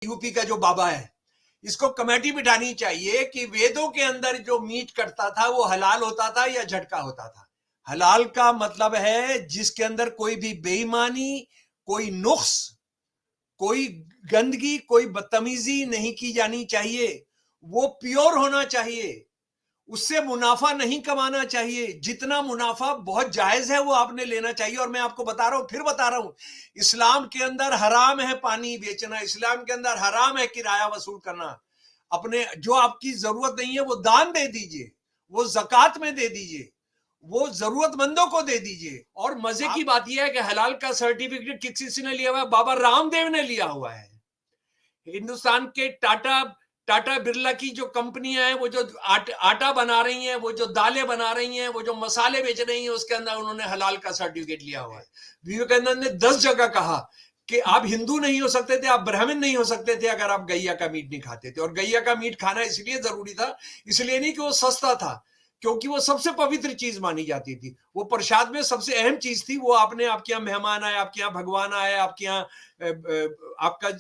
UP का जो बाबा है, इसको कमेटी बिठानी चाहिए कि वेदों के अंदर जो मीट कटता था वो हलाल होता था या झटका होता था। हलाल का मतलब है जिसके अंदर कोई भी बेईमानी, कोई नुक्स, कोई गंदगी, कोई बदतमीजी नहीं की जानी चाहिए। वो प्योर होना चाहिए, उससे मुनाफा नहीं कमाना चाहिए। जितना मुनाफा बहुत जायज है वो आपने लेना चाहिए। और मैं आपको बता रहा हूं, फिर बता रहा हूं, इस्लाम के अंदर हराम है पानी बेचना, इस्लाम के अंदर हराम है किराया वसूल करना। अपने जो आपकी जरूरत नहीं है वो दान दे दीजिए, वो जक़ात में दे दीजिए, वो जरूरतमंदों को दे दीजिए। और मजे की बात यह है कि हलाल का सर्टिफिकेट किसी ने लिया हुआ है, बाबा रामदेव ने लिया हुआ है। हिंदुस्तान के टाटा बिरला की जो कंपनियां हैं, वो जो आटा बना रही हैं, वो जो दालें बना रही हैं, वो जो मसाले बेच रही हैं, उसके अंदर उन्होंने हलाल का सर्टिफिकेट लिया हुआ है। विवेकानंद ने 10 जगह कहा कि आप हिंदू नहीं हो सकते थे, आप ब्राह्मण नहीं हो सकते थे अगर आप गैया का मीट नहीं खाते थे। और गैया का मीट खाना इसलिए जरूरी था, इसलिए नहीं कि वो सस्ता था, क्योंकि वो सबसे पवित्र चीज मानी जाती थी। वो प्रसाद में सबसे अहम चीज थी। वो आपके यहाँ मेहमान आए, आपके यहाँ भगवान आए, आपके यहाँ आपका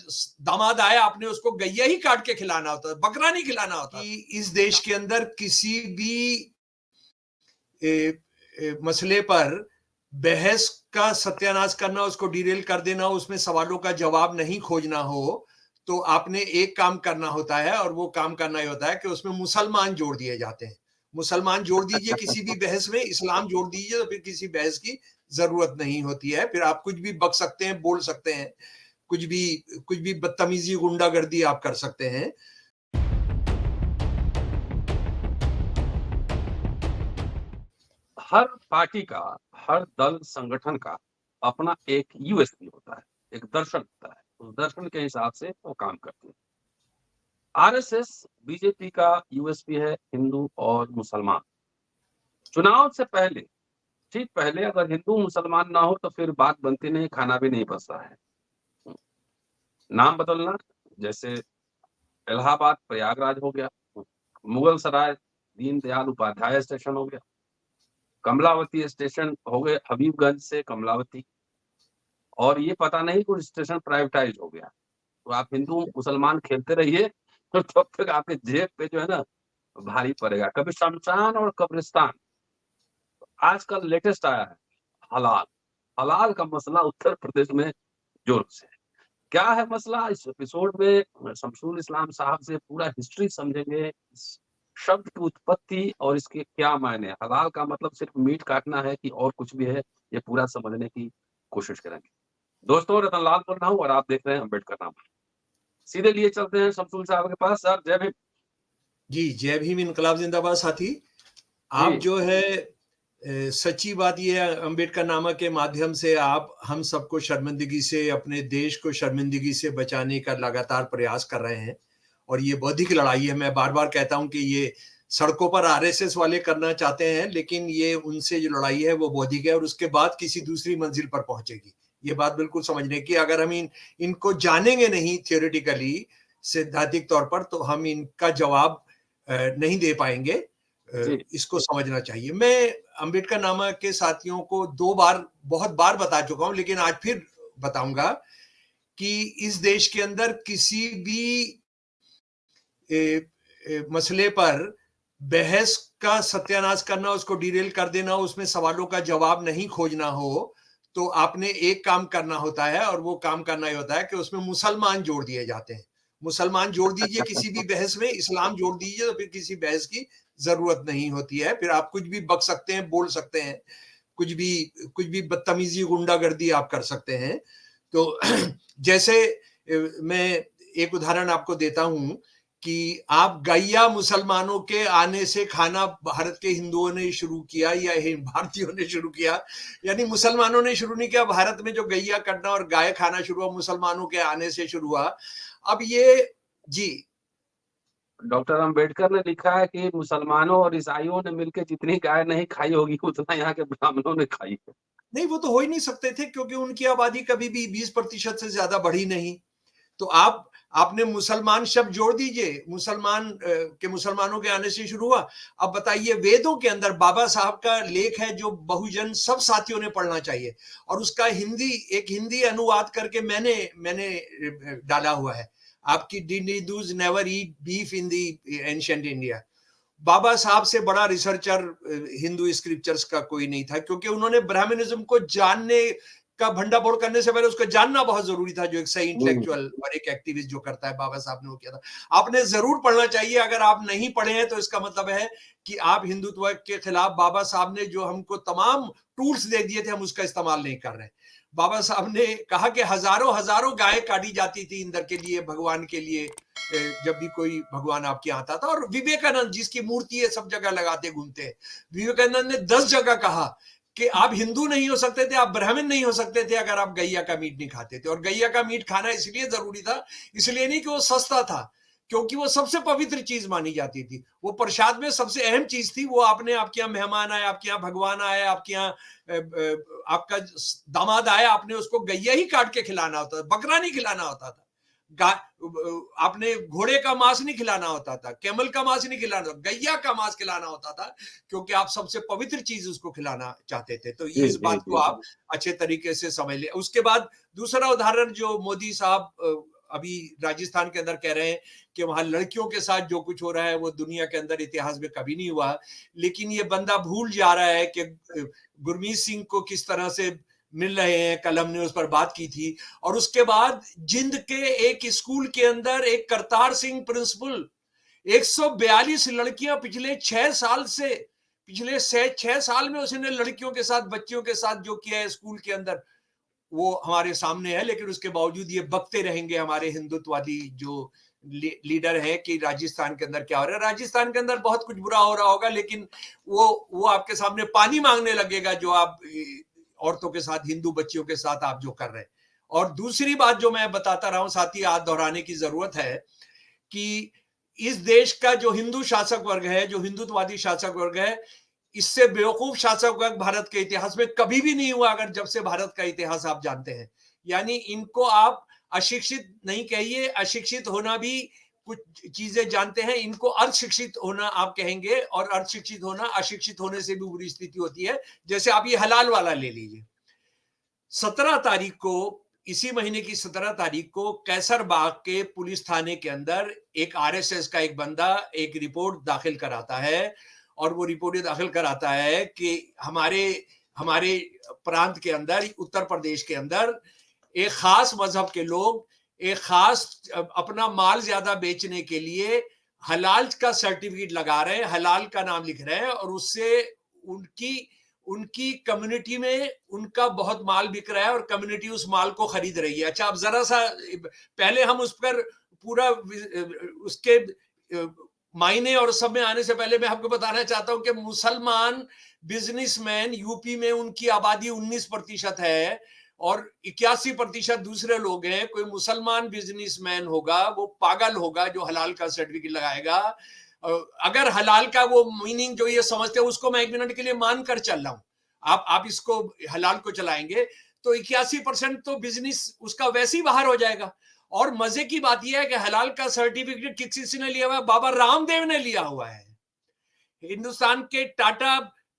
दामाद आया, आपने उसको गैया ही काट के खिलाना होता है, बकरा नहीं खिलाना होता। कि इस देश के अंदर किसी भी मसले पर बहस का सत्यानाश करना, उसको डिरेल कर देना, उसमें सवालों का जवाब नहीं खोजना हो, तो आपने एक काम करना होता है, और वो काम करना ही होता है कि उसमें मुसलमान जोड़ दिए जाते हैं। मुसलमान जोड़ दीजिए किसी भी बहस में, इस्लाम जोड़ दीजिए, तो फिर किसी बहस की जरूरत नहीं होती है। फिर आप कुछ भी बक सकते हैं, बोल सकते हैं, कुछ भी बदतमीजी, गुंडागर्दी आप कर सकते हैं। हर पार्टी का, हर दल संगठन का अपना एक यूएसपी होता है, एक दर्शन होता है। उस दर्शन के हिसाब से वो काम करते हैं। आरएसएस बीजेपी का यूएसपी है हिंदू और मुसलमान। चुनाव से पहले, ठीक पहले, अगर हिंदू मुसलमान ना हो तो फिर बात बनती नहीं, खाना भी नहीं बचता है। नाम बदलना, जैसे इलाहाबाद प्रयागराज हो गया, मुगल सराय दीनदयाल उपाध्याय स्टेशन हो गया, कमलावती स्टेशन हो गए हबीबगंज से कमलावती, और ये पता नहीं कुछ स्टेशन प्राइवेटाइज हो गया। तो आप हिंदू मुसलमान खेलते रहिए तो तब तक आपके जेब पे जो है ना भारी पड़ेगा। कभी शमशान और कब्रिस्तान। आजकल लेटेस्ट आया है हलाल। हलाल का मसला उत्तर प्रदेश में जोर से है। क्या है मसला, इस एपिसोड में शमशुल इस्लाम साहब से पूरा हिस्ट्री समझेंगे, इस शब्द की उत्पत्ति और इसके क्या मायने। हलाल का मतलब सिर्फ मीट काटना है कि और कुछ भी है, ये पूरा समझने की कोशिश करेंगे। दोस्तों, रतनलाल बोल रहा हूँ और आप देख रहे हैं अम्बेडकर नामा। सीधे लिए चलते हैं शमशुल साहब के पास। सर, जय भीम। जी, जय भीम, इनकलाब जिंदाबाद। साथी, आप जो है सच्ची बात यह है, अम्बेडकर नामा के माध्यम से आप हम सबको शर्मिंदगी से, अपने देश को शर्मिंदगी से बचाने का लगातार प्रयास कर रहे हैं। और ये बौद्धिक लड़ाई है। मैं बार बार कहता हूं कि ये सड़कों पर आरएसएस वाले करना चाहते हैं, लेकिन ये उनसे जो लड़ाई है वो बौद्धिक है, और उसके बाद किसी दूसरी मंजिल पर पहुंचेगी। ये बात बिल्कुल समझने की। अगर हम इनको जानेंगे नहीं थियोरेटिकली, सैद्धांतिक तौर पर, तो हम इनका जवाब नहीं दे पाएंगे। इसको समझना चाहिए। मैं अम्बेडकर नामा के साथियों को बहुत बार बता चुका हूं, लेकिन आज फिर बताऊंगा कि इस देश के अंदर किसी भी मसले पर बहस का सत्यानाश करना, उसको डिरेल कर देना, उसमें सवालों का जवाब नहीं खोजना हो, तो आपने एक काम करना होता है, और वो काम करना ही होता है कि उसमें मुसलमान जोड़ दिए जाते हैं। मुसलमान जोड़ दीजिए किसी भी बहस में, इस्लाम जोड़ दीजिए, तो फिर किसी बहस की जरूरत नहीं होती है। फिर आप कुछ भी बक सकते हैं, बोल सकते हैं, कुछ भी बदतमीजी, गुंडागर्दी आप कर सकते हैं। तो जैसे मैं एक उदाहरण आपको देता हूं कि आप गैया मुसलमानों के आने से खाना भारत के हिंदुओं ने शुरू किया या भारतीयों ने शुरू किया, यानी मुसलमानों ने शुरू नहीं किया। भारत में जो गैया कटना और गाय खाना शुरू हुआ, मुसलमानों के आने से शुरू हुआ। अब ये जी, डॉक्टर अंबेडकर ने लिखा है कि मुसलमानों और ईसाइयों ने मिलकर जितनी गाय नहीं खाई होगी उतना यहाँ के ब्राह्मणों ने खाई है। नहीं, वो तो हो ही नहीं सकते थे, क्योंकि उनकी आबादी कभी भी 20% से ज्यादा बढ़ी नहीं। तो आपने मुसलमान शब्द जोड़ दीजिए, मुसलमानों के आने से शुरू हुआ। अब बताइए, वेदों के अंदर बाबा साहब का लेख है जो बहुजन सब साथियों ने पढ़ना चाहिए, और उसका एक हिंदी अनुवाद करके मैंने डाला हुआ है। आपकी did Hindus never eat beef in the ancient India? बाबा साहब से बड़ा रिसर्चर हिंदू स्क्रिप्चर्स का कोई नहीं था, क्योंकि उन्होंने ब्राह्मणिज्म को जानने का भंडाफोड़ करने से पहले उसको जानना बहुत जरूरी था, जो एक सही इंटेलेक्चुअल और एक एक्टिविस्ट जो करता है, बाबा साहब ने वो किया था। आपने जरूर पढ़ना चाहिए, अगर आप नहीं पढ़े हैं तो इसका मतलब है कि आप हिंदुत्व के खिलाफ, बाबा साहब ने जो हमको तमाम टूल्स दे दिए थे हम उसका इस्तेमाल नहीं कर रहे हैं। बाबा साहब ने कहा कि हजारों हजारों गाय काटी जाती थी इंद्र के लिए, भगवान के लिए, जब भी कोई भगवान आपके यहाँ आता था। और विवेकानंद जिसकी मूर्ति है सब जगह लगाते घूमते हैं, विवेकानंद ने 10 जगह कहा कि आप हिंदू नहीं हो सकते थे, आप ब्राह्मण नहीं हो सकते थे अगर आप गैया का मीट नहीं खाते थे। और गैया का मीट खाना इसलिए जरूरी था, इसलिए नहीं कि वो सस्ता था, क्योंकि वो सबसे पवित्र चीज मानी जाती थी, वो प्रसाद में सबसे अहम चीज थी। वो आपने, आपके यहाँ मेहमान आए, आपके यहाँ भगवान आए, आपके यहाँ आपका दामाद आया, आपने उसको गैया ही काट के खिलाना होता था, बकरा नहीं खिलाना होता था। आपने घोड़े का मांस नहीं खिलाना होता था, कैमल का मांस नहीं खिलाना होता, गैया का मांस खिलाना होता था, क्योंकि आप सबसे पवित्र चीज उसको खिलाना चाहते थे। तो इस बात को आप अच्छे तरीके से समझ ले। उसके बाद दूसरा उदाहरण जो मोदी साहब अभी राजस्थान के अंदर कह रहे हैं कि वहां लड़कियों के साथ जो कुछ हो रहा है वो दुनिया के अंदर इतिहास में कभी नहीं हुआ, लेकिन ये बंदा भूल जा रहा है कि गुरमीत सिंह को किस तरह से मिल रहे हैं। कल हमने उस पर बात की थी। और उसके बाद जिंद के एक स्कूल के अंदर एक करतार सिंह प्रिंसिपल, 142 लड़कियां पिछले 6 साल से, पिछले 6 साल में उसने लड़कियों के साथ, बच्चियों के साथ जो किया है स्कूल के अंदर, वो हमारे सामने है। लेकिन उसके बावजूद ये बकते रहेंगे हमारे हिंदुत्ववादी जो लीडर है कि राजस्थान के अंदर क्या हो रहा है। राजस्थान के अंदर बहुत कुछ बुरा हो रहा होगा, लेकिन वो आपके सामने पानी मांगने लगेगा जो आप औरतों के साथ, हिंदू बच्चियों के साथ आप जो कर रहे हैं। और दूसरी बात जो मैं बताता रहा हूं, साथ ही आज दोहराने की जरूरत है कि इस देश का जो हिंदू शासक वर्ग है, जो हिंदुत्ववादी शासक वर्ग है, इससे बेवकूफ शासक वर्ग भारत के इतिहास में कभी भी नहीं हुआ, अगर जब से भारत का इतिहास आप जानते हैं। यानी इनको आप अशिक्षित नहीं कहिए, अशिक्षित होना भी कुछ चीजें जानते हैं, इनको अर्धशिक्षित होना आप कहेंगे, और अर्धशिक्षित होना अशिक्षित होने से भी बुरी स्थिति होती है। जैसे आप ये हलाल वाला ले लीजिए, 17 तारीख को, इसी महीने की 17 तारीख को कैसरबाग के पुलिस थाने के अंदर एक आरएसएस का एक बंदा एक रिपोर्ट दाखिल कराता है, और वो रिपोर्ट दाखिल कराता है कि हमारे प्रांत के अंदर, उत्तर प्रदेश के अंदर, एक खास मजहब के लोग एक खास अपना माल ज्यादा बेचने के लिए हलाल का सर्टिफिकेट लगा रहे हैं, हलाल का नाम लिख रहे हैं, और उससे उनकी कम्युनिटी में उनका बहुत माल बिक रहा है और कम्युनिटी उस माल को खरीद रही है। अच्छा, अब जरा सा पहले हम उस पर पूरा उसके मायने और सब में आने से पहले मैं आपको बताना चाहता हूं कि मुसलमान बिजनेसमैन यूपी में उनकी आबादी 19% है और 81% दूसरे लोग हैं। कोई मुसलमान बिजनेसमैन होगा वो पागल होगा जो हलाल का सर्टिफिकेट लगाएगा। अगर हलाल का वो मीनिंग जो ये समझते हैं उसको मैं 1 मिनट के लिए मानकर चल रहा हूं, आप इसको हलाल को चलाएंगे तो 81% तो बिजनेस उसका वैसे ही बाहर हो जाएगा। और मजे की बात यह है कि हलाल का सर्टिफिकेट किसी ने लिया हुआ है, बाबा रामदेव ने लिया हुआ है। हिंदुस्तान के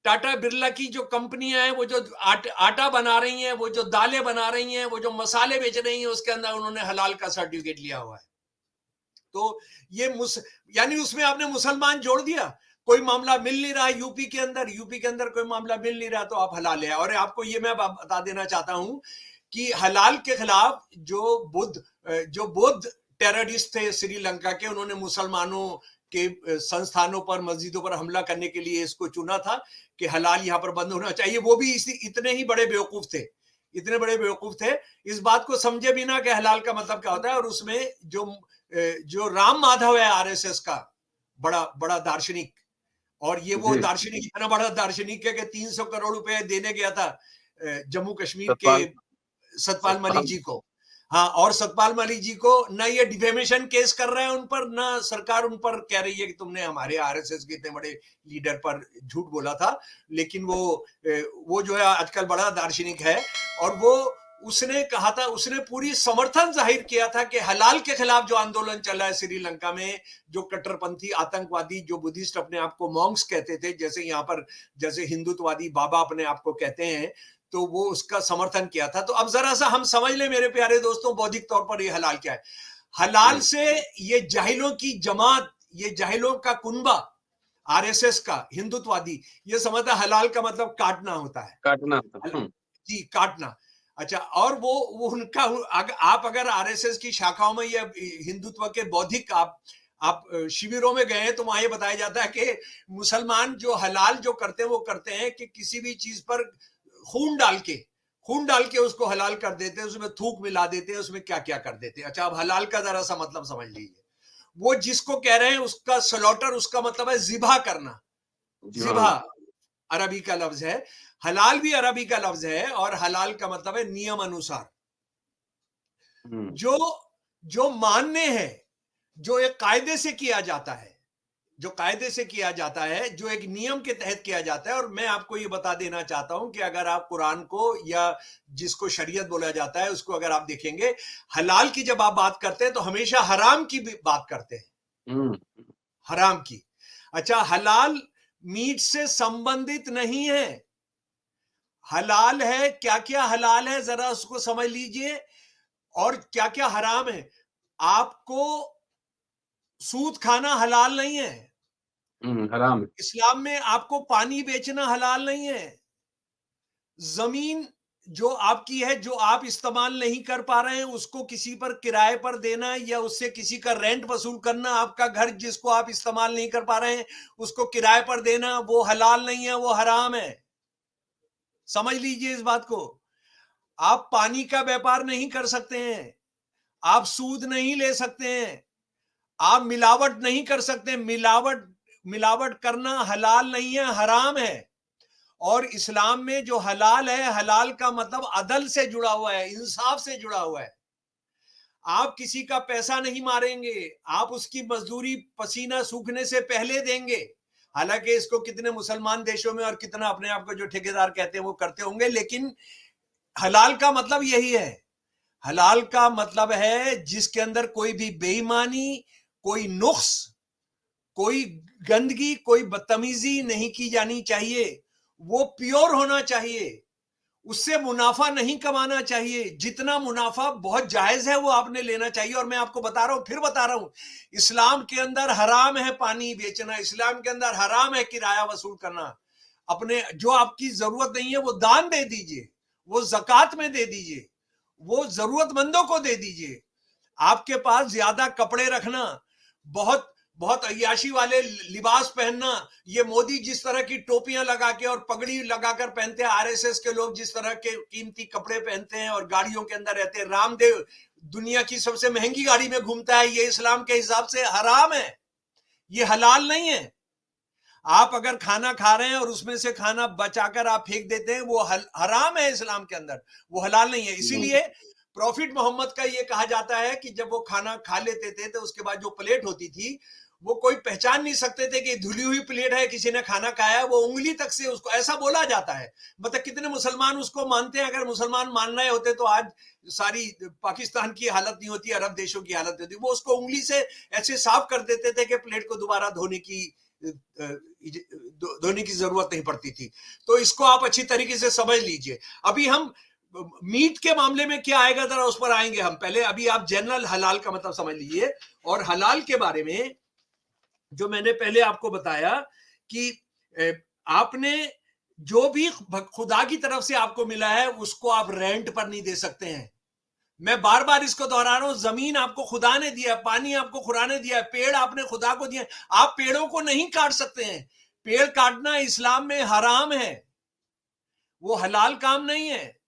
टाटा बिरला की जो कंपनियां हैं, वो जो आटा बना रही हैं, वो जो दालें बना रही हैं, वो जो मसाले बेच रही हैं, उसके अंदर उन्होंने हलाल का सर्टिफिकेट लिया हुआ है। तो ये यानी उसमें आपने मुसलमान जोड़ दिया। कोई मामला मिल नहीं रहा यूपी के अंदर कोई मामला मिल नहीं रहा तो आप हलाल है। और आपको ये मैं बता देना चाहता हूं कि हलाल के खिलाफ जो बुद्ध टेररिस्ट थे श्रीलंका के, उन्होंने मुसलमानों के संस्थानों पर, मस्जिदों पर हमला करने के लिए इसको चुना था कि हलाल यहाँ पर बंद होना चाहिए। वो भी इतने ही बड़े बेवकूफ थे, इतने बड़े बेवकूफ थे, इस बात को समझे बिना कि हलाल का मतलब क्या होता है। और उसमें जो राम माधव है आरएसएस का बड़ा बड़ा दार्शनिक, और ये वो दार्शनिक इतना बड़ा दार्शनिक है कि 300 करोड़ रुपए देने गया था जम्मू कश्मीर के सतपाल मलिक जी को। हाँ, और सतपाल मलिक जी को ना ये डिफेमेशन केस कर रहे हैं उन पर, ना सरकार उन पर कह रही है कि तुमने हमारे आरएसएस के इतने बड़े लीडर पर झूठ बोला था। लेकिन वो जो है आजकल बड़ा दार्शनिक है, और वो उसने कहा था, उसने पूरी समर्थन जाहिर किया था कि हलाल के खिलाफ जो आंदोलन चल रहा है श्रीलंका में, जो कट्टरपंथी आतंकवादी, जो बुद्धिस्ट अपने आप को मॉन्क्स कहते थे, जैसे यहाँ पर जैसे हिंदुत्ववादी बाबा अपने आप को कहते हैं, तो वो उसका समर्थन किया था। तो अब जरा सा हम समझ ले मेरे प्यारे दोस्तों, बौद्धिक तौर पर ये हलाल क्या है। हलाल से ये जाहिलों की जमात, ये जाहिलों का कुनबा, आरएसएस का हिंदुत्ववादी, ये समझता है हलाल का मतलब काटना होता है। काटना था। जी, काटना। अच्छा, और वो उनका आप अगर आरएसएस की शाखाओं में या हिंदुत्व के बौद्धिक आप शिविरों में गए हैं तो वहां ये बताया जाता है कि मुसलमान जो हलाल जो करते हैं वो करते हैं कि किसी भी चीज पर खून डाल के उसको हलाल कर देते हैं, उसमें थूक मिला देते हैं, उसमें क्या क्या कर देते हैं। अच्छा, अब हलाल का जरा सा मतलब समझ लीजिए। वो जिसको कह रहे हैं उसका स्लॉटर, उसका मतलब है जिबा करना। जिबा अरबी का लफ्ज है, हलाल भी अरबी का लफ्ज है, और हलाल का मतलब है नियम अनुसार। जो जो मान्य है, जो एक कायदे से किया जाता है, जो कायदे से किया जाता है, जो एक नियम के तहत किया जाता है। और मैं आपको ये बता देना चाहता हूं कि अगर आप कुरान को या जिसको शरीयत बोला जाता है उसको अगर आप देखेंगे, हलाल की जब आप बात करते हैं तो हमेशा हराम की भी बात करते हैं, हराम की। अच्छा, हलाल मीट से संबंधित नहीं है। हलाल है, क्या क्या हलाल है जरा उसको समझ लीजिए, और क्या क्या हराम है। आपको सूद खाना हलाल नहीं है, हराम। इस्लाम में आपको पानी बेचना हलाल नहीं है। जमीन जो आपकी है, जो आप इस्तेमाल नहीं कर पा रहे हैं, उसको किसी पर किराए पर देना या उससे किसी का रेंट वसूल करना, आपका घर जिसको आप इस्तेमाल नहीं कर पा रहे हैं उसको किराए पर देना, वो हलाल नहीं है, वो हराम है। समझ लीजिए इस बात को। आप पानी का व्यापार नहीं कर सकते हैं, आप सूद नहीं ले सकते हैं, आप मिलावट नहीं कर सकते। मिलावट करना हलाल नहीं है, हराम है। और इस्लाम में जो हलाल है, हलाल का मतलब अदल से जुड़ा हुआ है, इंसाफ से जुड़ा हुआ है। आप किसी का पैसा नहीं मारेंगे, आप उसकी मजदूरी पसीना सूखने से पहले देंगे। हालांकि इसको कितने मुसलमान देशों में और कितना अपने आप को जो ठेकेदार कहते हैं वो करते होंगे, लेकिन हलाल का मतलब यही है। हलाल का मतलब है जिसके अंदर कोई भी बेईमानी, कोई नुक्स, कोई गंदगी, कोई बदतमीजी नहीं की जानी चाहिए। वो प्योर होना चाहिए, उससे मुनाफा नहीं कमाना चाहिए। जितना मुनाफा बहुत जायज है वो आपने लेना चाहिए। और मैं आपको बता रहा हूं, फिर बता रहा हूं, इस्लाम के अंदर हराम है पानी बेचना, इस्लाम के अंदर हराम है किराया वसूल करना। अपने जो आपकी जरूरत नहीं है वो दान दे दीजिए, वो जक़ात में दे दीजिए, वो जरूरतमंदों को दे दीजिए। आपके पास ज्यादा कपड़े रखना, बहुत बहुत अय्याशी वाले लिबास पहनना, ये मोदी जिस तरह की टोपियां लगा के और पगड़ी लगाकर पहनते हैं, आरएसएस के लोग जिस तरह के कीमती कपड़े पहनते हैं और गाड़ियों के अंदर रहते हैं, रामदेव दुनिया की सबसे महंगी गाड़ी में घूमता है, ये इस्लाम के हिसाब से हराम है, ये हलाल नहीं है। आप अगर खाना खा रहे हैं और उसमें से खाना बचाकर आप फेंक देते हैं, वो हराम है इस्लाम के अंदर, वो हलाल नहीं है। इसीलिए प्रॉफिट मोहम्मद का ये कहा जाता है कि जब वो खाना खा लेते थे तो उसके बाद जो प्लेट होती थी वो कोई पहचान नहीं सकते थे कि धुली हुई प्लेट है, किसी ने खाना खाया, वो उंगली तक से उसको, ऐसा बोला जाता है। मतलब कितने मुसलमान उसको मानते हैं। अगर मुसलमान मान रहे होते तो आज सारी पाकिस्तान की हालत नहीं होती, अरब देशों की हालत होती। वो उसको उंगली से ऐसे साफ कर देते थे कि प्लेट को दोबारा धोने की जरूरत नहीं पड़ती थी। तो इसको आप अच्छी तरीके से समझ लीजिए। अभी हम मीट के मामले में क्या आएगा जरा उस पर आएंगे हम। पहले अभी आप जनरल हलाल का मतलब समझ लीजिए। और हलाल के बारे में जो मैंने पहले आपको बताया कि आपने जो भी खुदा की तरफ से आपको मिला है उसको आप रेंट पर नहीं दे सकते हैं। मैं बार बार इसको दोहरा रहा हूं, जमीन आपको खुदा ने दिया, पानी आपको खुदा ने दिया, पेड़ आपने खुदा को दिया। आप पेड़ों को नहीं काट सकते हैं। पेड़ काटना इस्लाम में हराम है, वो हलाल काम नहीं है।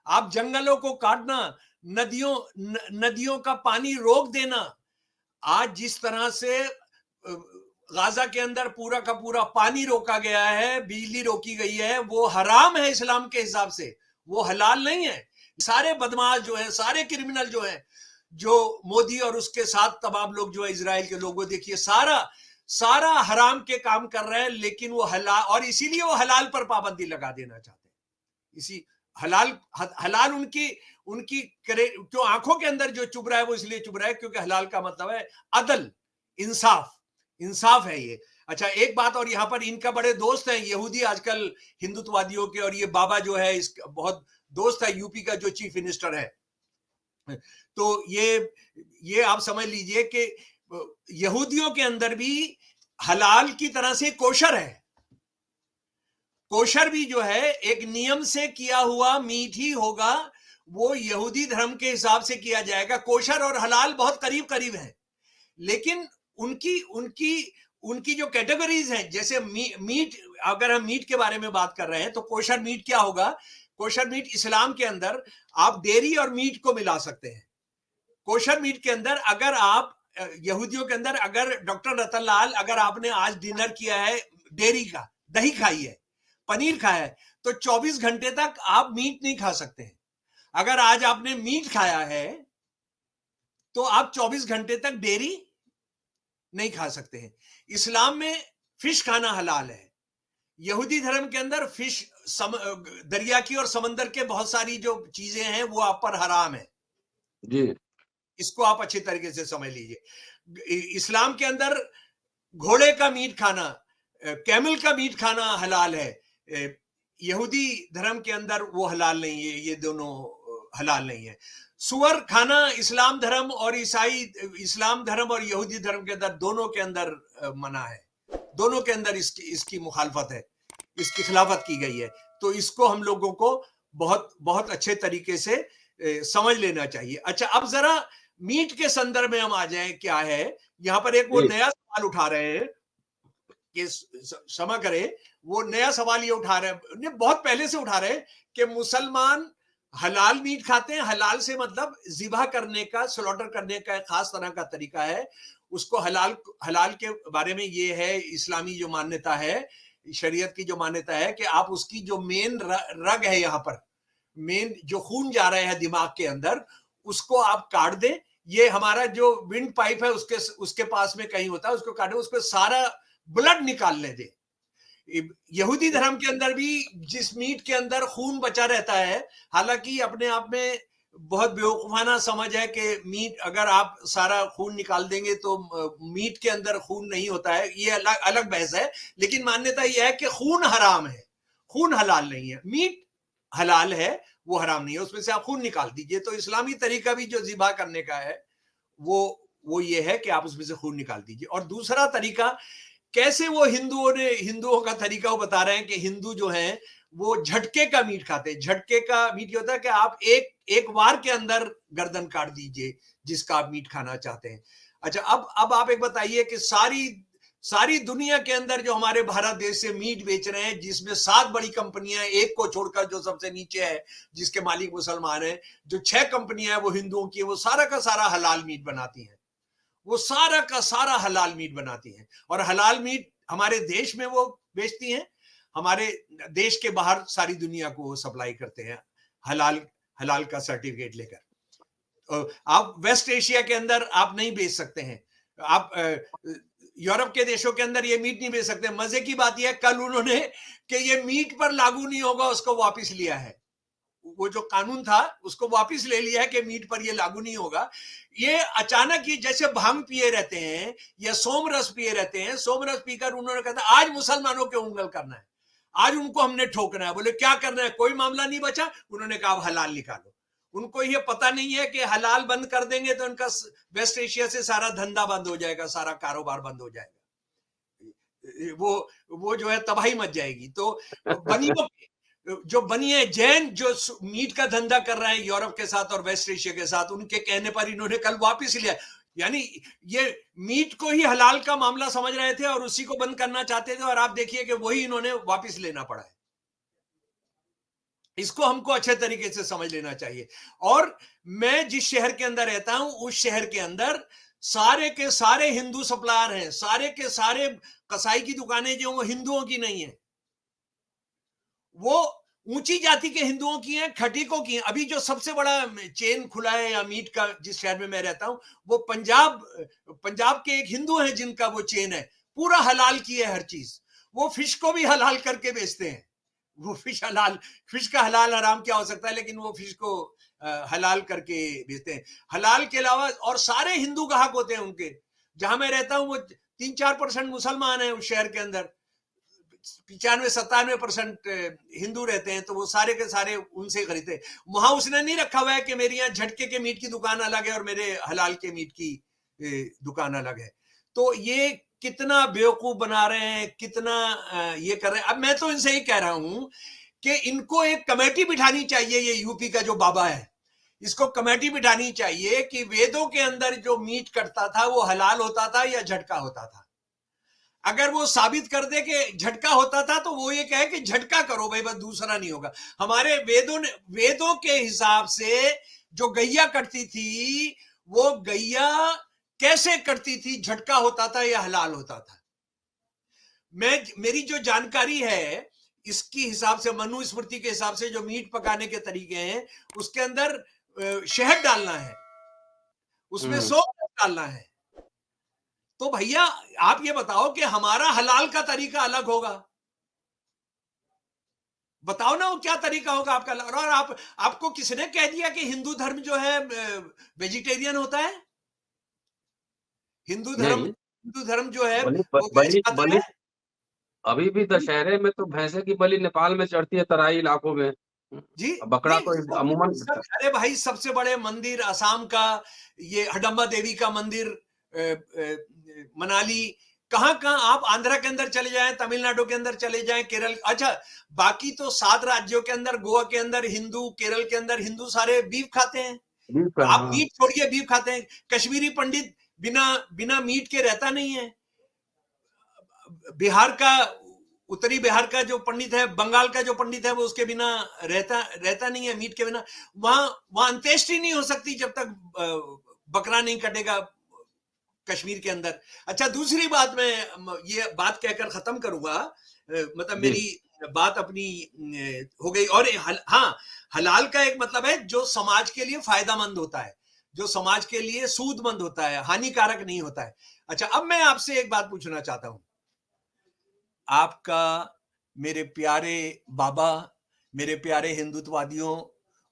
आप जंगलों को काटना, नदियों का पानी रोक देना, आज जिस तरह से गाजा के अंदर पूरा का पूरा पानी रोका गया है, बिजली रोकी गई है, वो हराम है इस्लाम के हिसाब से, वो हलाल नहीं है। सारे बदमाश जो है, सारे क्रिमिनल जो है, जो मोदी और उसके साथ तमाम लोग जो है, इजराइल के लोगों, देखिए सारा हराम के काम कर रहे हैं, लेकिन वो हलाल, और इसीलिए वो हलाल पर पाबंदी लगा देना चाहते हैं। इसी हलाल उनकी उनकी क्यों आंखों के अंदर जो चुभ रहा है वो इसलिए चुभ रहा है क्योंकि हलाल का मतलब है अदल, इंसाफ है ये। अच्छा, एक बात और, यहाँ पर इनका बड़े दोस्त हैं यहूदी आजकल हिंदुत्ववादियों के, और ये बाबा जो है इसका बहुत दोस्त है, यूपी का जो चीफ मिनिस्टर है, तो ये आप समझ लीजिए कि यहूदियों के अंदर भी हलाल की तरह से कोशर है। कोशर भी जो है एक नियम से किया हुआ मीट ही होगा, वो यहूदी धर्म के हिसाब से किया जाएगा। कोशर और हलाल बहुत करीब करीब है, लेकिन उनकी उनकी उनकी जो कैटेगरीज हैं, जैसे मीट, अगर हम मीट के बारे में बात कर रहे हैं तो कोशर मीट क्या होगा? कोशर मीट इस्लाम के अंदर आप डेयरी और मीट को मिला सकते हैं। कोशर मीट के अंदर अगर आप यहूदियों के अंदर, अगर डॉक्टर रतनलाल, अगर आपने आज डिनर किया है डेयरी का, दही खाई है, पनीर खाया है, तो 24 घंटे तक आप मीट नहीं खा सकते हैं। अगर आज आपने मीट खाया है तो आप 24 घंटे तक डेयरी नहीं खा सकते हैं। इस्लाम में फिश खाना हलाल है। यहूदी धर्म के अंदर फिश, दरिया की और समंदर के बहुत सारी जो चीजें हैं वो आप पर हराम है जी। इसको आप अच्छी तरीके से समझ लीजिए। इस्लाम के अंदर घोड़े का मीट खाना, कैमल का मीट खाना हलाल है। यहूदी धर्म के अंदर वो हलाल नहीं है, ये दोनों हलाल नहीं है। सुअर खाना इस्लाम धर्म और इस्लाम धर्म और यहूदी धर्म के अंदर, दोनों के अंदर मना है। दोनों के अंदर इसकी मुखालफत है, इसकी खिलाफत की गई है। तो इसको हम लोगों को बहुत बहुत अच्छे तरीके से समझ लेना चाहिए। अच्छा, अब जरा मीट के संदर्भ में हम आ जाएं। क्या है यहाँ पर एक वो नया सवाल उठा रहे हैं कि क्षमा करें, वो नया सवाल ये उठा रहे हैं, बहुत पहले से उठा रहे हैं कि मुसलमान हलाल मीट खाते हैं। हलाल से मतलब जिबा करने का, स्लॉटर करने का एक खास तरह का तरीका है। उसको हलाल के बारे में ये है, इस्लामी जो मान्यता है, शरीयत की जो मान्यता है कि आप उसकी जो मेन रग है, यहाँ पर मेन जो खून जा रहा है दिमाग के अंदर, उसको आप काट दें। ये हमारा जो विंड पाइप है उसके पास में कहीं होता है, उसको काटे, उसको सारा ब्लड निकालने दे। यहूदी धर्म के अंदर भी जिस मीट के अंदर खून बचा रहता है, हालांकि अपने आप में बहुत बेवकूफाना समझ है कि मीट, अगर आप सारा खून निकाल देंगे तो मीट के अंदर खून नहीं होता है, ये अलग अलग बहस है। लेकिन मान्यता यह है कि खून हराम है, खून हलाल नहीं है। मीट हलाल है, वो हराम नहीं है, उसमें से आप खून निकाल दीजिए। तो इस्लामी तरीका भी जो ज़िबा करने का है वो ये है कि आप उसमें से खून निकाल दीजिए। और दूसरा तरीका, कैसे वो हिंदुओं का तरीका वो बता रहे हैं कि हिंदू जो हैं वो झटके का मीट खाते हैं। झटके का मीट ये होता है कि आप एक बार के अंदर गर्दन काट दीजिए जिसका आप मीट खाना चाहते हैं। अच्छा, अब आप एक बताइए कि सारी दुनिया के अंदर जो हमारे भारत देश से मीट बेच रहे हैं, जिसमें 7 बड़ी कंपनियां, एक को छोड़कर जो सबसे नीचे है, जिसके मालिक मुसलमान हैं, जो 6 कंपनियां हैं वो हिंदुओं की है, वो सारा का सारा हलाल मीट बनाती हैं। वो सारा का सारा हलाल मीट बनाती हैं। और हलाल मीट हमारे देश में वो बेचती हैं, हमारे देश के बाहर सारी दुनिया को वो सप्लाई करते हैं हलाल का सर्टिफिकेट लेकर। आप वेस्ट एशिया के अंदर आप नहीं बेच सकते हैं, आप यूरोप के देशों के अंदर ये मीट नहीं बेच सकते। मजे की बात यह है, कल उन्होंने कि ये मीट पर लागू नहीं होगा उसको वापस लिया है। वो जो कानून था उसको वापस ले लिया है कि मीट पर ये लागू नहीं होगा। ये अचानक ही, जैसे भांग पिए रहते हैं या सोमरस पिए रहते हैं, सोमरस पीकर उन्होंने कहा था आज मुसलमानों के उंगल करना है, आज उनको हमने ठोकना है। बोले क्या करना है, कोई मामला नहीं बचा। उन्होंने कहा हलाल निकालो। उनको ये पता नहीं है कि हलाल बंद कर देंगे तो उनका वेस्ट एशिया से सारा धंधा बंद हो जाएगा, सारा कारोबार बंद हो जाएगा, वो जो है तबाही मच जाएगी। तो बनियों जो बनिए जैन जो मीट का धंधा कर रहे हैं यूरोप के साथ और वेस्ट एशिया के साथ, उनके कहने पर इन्होंने कल वापस लिया। यानी ये मीट को ही हलाल का मामला समझ रहे थे और उसी को बंद करना चाहते थे, और आप देखिए कि वही इन्होंने वापस लेना पड़ा है। इसको हमको अच्छे तरीके से समझ लेना चाहिए। और मैं जिस शहर के अंदर रहता हूं, उस शहर के अंदर सारे के सारे हिंदू सप्लायर हैं, सारे के सारे कसाई की दुकानें जो वो हिंदुओं की नहीं है, वो ऊंची जाति के हिंदुओं की हैं, खटीकों की हैं। अभी जो सबसे बड़ा चेन खुला है या मीट का, जिस शहर में मैं रहता हूं, वो पंजाब के एक हिंदू हैं जिनका वो चेन है, पूरा हलाल की है हर चीज। वो फिश को भी हलाल करके बेचते हैं। वो फिश का हलाल हराम क्या हो सकता है, लेकिन वो फिश को हलाल करके बेचते हैं। हलाल के अलावा और सारे हिंदू ग्राहक होते हैं उनके। जहां मैं रहता हूं वो 3-4% मुसलमान है उस शहर के अंदर, 95-97% हिंदू रहते हैं, तो वो सारे के सारे उनसे खरीदते। वहां उसने नहीं रखा हुआ है कि मेरे यहाँ झटके के मीट की दुकान अलग है और मेरे हलाल के मीट की दुकान अलग है। तो ये कितना बेवकूफ बना रहे हैं, कितना ये कर रहे हैं। अब मैं तो इनसे ही कह रहा हूं कि इनको एक कमेटी बिठानी चाहिए। ये यूपी का जो बाबा है, इसको कमेटी बिठानी चाहिए कि वेदों के अंदर जो मीट कटता था वो हलाल होता था या झटका होता था। अगर वो साबित कर दे कि झटका होता था तो वो ये कहे कि झटका करो भाई, बस दूसरा नहीं होगा। हमारे वेदों के हिसाब से जो गैया कटती थी, वो गैया कैसे कटती थी, झटका होता था या हलाल होता था। मेरी जो जानकारी है इसकी हिसाब से, मनुस्मृति के हिसाब से, जो मीट पकाने के तरीके हैं, उसके अंदर शहद डालना है, उसमें सौंफ डालना है। तो भैया आप ये बताओ कि हमारा हलाल का तरीका अलग होगा। बताओ ना वो क्या तरीका होगा आपका। और आपको किसने कह दिया कि हिंदू धर्म जो है वेजिटेरियन होता है? हिंदू धर्म जो है वो वेज खाता है। अभी भी दशहरे में तो भैंसे की बलि नेपाल में चढ़ती है, तराई इलाकों में। जी, बकरा तो अमूमन। अरे भाई, सबसे बड़े मंदिर असम का ये हडम्बा देवी का मंदिर, मनाली, कहां आप आंध्रा के अंदर चले जाएं, तमिलनाडु के अंदर चले जाएं, केरल, अच्छा बाकी तो 7 राज्यों के अंदर, गोवा के अंदर हिंदू, केरल के अंदर हिंदू सारे बीफ खाते हैं। आप मीट छोड़िए, बीफ खाते हैं। कश्मीरी पंडित बिना मीट के रहता नहीं है। बिहार का, उत्तरी बिहार का जो पंडित है, बंगाल का जो पंडित है, वो उसके बिना रहता नहीं है, मीट के बिना। वहां अंत्येष्टि नहीं हो सकती जब तक बकरा नहीं कटेगा कश्मीर के अंदर। अच्छा, दूसरी बात, मैं ये बात कहकर खत्म करूंगा, मतलब मेरी बात अपनी हो गई। और हाँ, हलाल का एक मतलब है जो समाज के लिए फायदामंद होता है, जो समाज के लिए सूदमंद होता है, हानिकारक नहीं होता है। अच्छा, अब मैं आपसे एक बात पूछना चाहता हूं। आपका, मेरे प्यारे बाबा, मेरे प्यारे हिंदुत्ववादियों,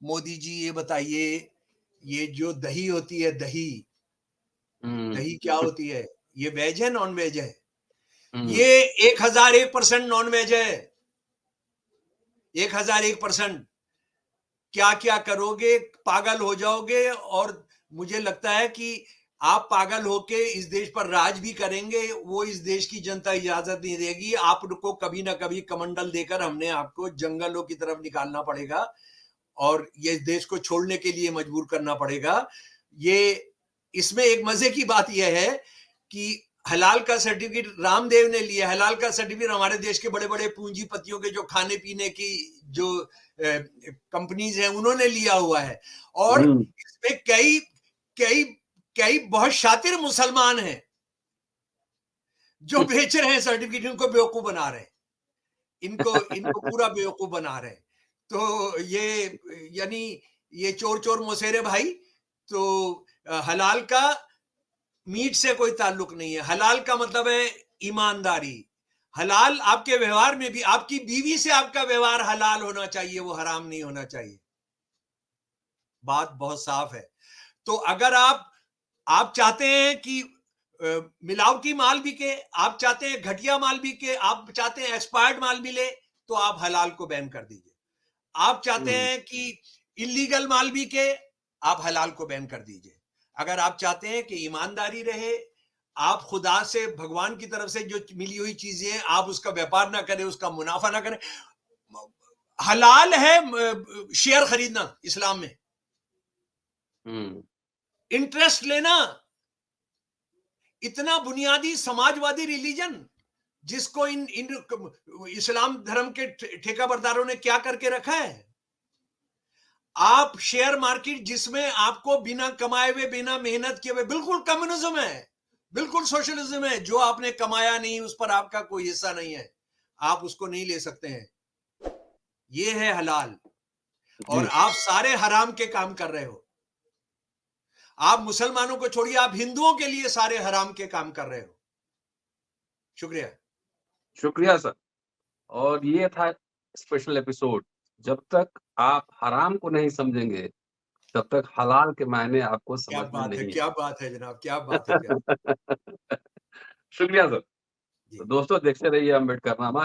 मोदी जी ये बताइए, ये जो दही होती है, दही क्या होती है? ये वेज है, नॉन वेज है? ये 1001% नॉन वेज है। 1001%। क्या क्या करोगे, पागल हो जाओगे। और मुझे लगता है कि आप पागल होके इस देश पर राज भी करेंगे, वो इस देश की जनता इजाजत नहीं देगी। आपको कभी ना कभी कमंडल देकर हमने आपको जंगलों की तरफ निकालना पड़ेगा और ये देश को छोड़ने के लिए मजबूर करना पड़ेगा। ये, इसमें एक मजे की बात यह है कि हलाल का सर्टिफिकेट रामदेव ने लिया। हलाल का सर्टिफिकेट हमारे देश के बड़े बड़े पूंजीपतियों के, जो खाने पीने की जो कंपनीज हैं, उन्होंने लिया हुआ है। और इसमें कई कई कई बहुत शातिर मुसलमान हैं जो बेच रहे हैं सर्टिफिकेट, इनको बेवकूफ बना रहे हैं, इनको पूरा बेवकूफ बना रहे हैं। तो ये, यानी ये चोर चोर मोसेरे भाई। तो हलाल का मीट से कोई ताल्लुक नहीं है। हलाल का मतलब है ईमानदारी। हलाल आपके व्यवहार में भी, आपकी बीवी से आपका व्यवहार हलाल होना चाहिए, वो हराम नहीं होना चाहिए। बात बहुत साफ है। तो अगर आप चाहते हैं कि मिलावटी माल बिके, आप चाहते हैं घटिया माल बिके, आप चाहते हैं एक्सपायर्ड माल मिले, तो आप हलाल को बैन कर दीजिए। आप चाहते हैं कि इलीगल माल बिके, आप हलाल को बैन कर दीजिए। अगर आप चाहते हैं कि ईमानदारी रहे, आप खुदा से, भगवान की तरफ से जो मिली हुई चीजें हैं, आप उसका व्यापार ना करें, उसका मुनाफा ना करें। हलाल है शेयर खरीदना इस्लाम में, इंटरेस्ट लेना। इतना बुनियादी समाजवादी रिलीजन, जिसको इन इस्लाम धर्म के ठेका बरदारों ने क्या करके रखा है। आप शेयर मार्केट, जिसमें आपको बिना कमाए हुए, बिना मेहनत किए हुए, बिल्कुल कम्युनिज्म है, बिल्कुल सोशलिज्म है। जो आपने कमाया नहीं, उस पर आपका कोई हिस्सा नहीं है, आप उसको नहीं ले सकते हैं। ये है हलाल। और आप सारे हराम के काम कर रहे हो। आप मुसलमानों को छोड़िए, आप हिंदुओं के लिए सारे हराम के काम कर रहे हो। शुक्रिया सर। और ये था स्पेशल एपिसोड। जब तक आप हराम को नहीं समझेंगे, तब तक हलाल के मायने आपको समझ में नहीं। क्या बात है जनाब, क्या बात है। शुक्रिया सर। जी। तो दोस्तों देखते रहिए अम्बेडकरनामा।